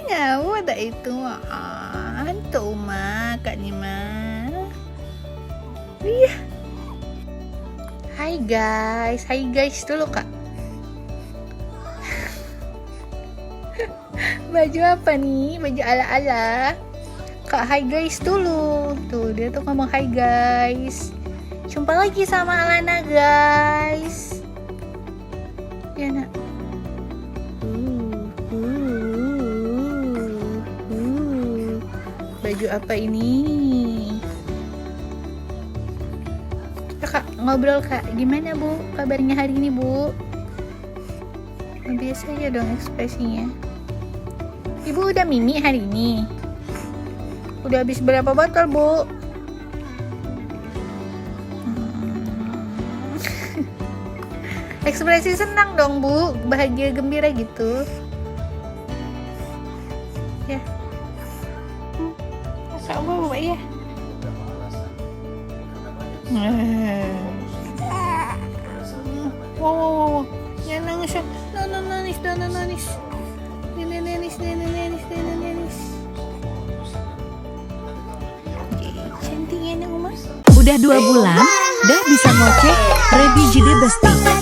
Ngau ada itu tuh mah kak Nima. Iya. Hai guys dulu kak. Baju apa nih? Baju ala-ala. Kak hai guys dulu. Tuh dia tuh ngomong hai guys. Jumpa lagi sama Alana guys. Ya nak. Baju apa ini? Kak ngobrol kak. Gimana bu? Kabarnya hari ini bu? Biasa aja dong ekspresinya. Ibu udah mimi hari ini? Udah habis berapa botol bu? Ekspresi senang dong bu, bahagia gembira gitu. Ya. Kak bu ya. Wow. Jangan nangis ya. Jangan nangis. Nenek. Cantiknya nih Uma. Udah 2 bulan, dah bisa ngoceh, ready jadi bestie.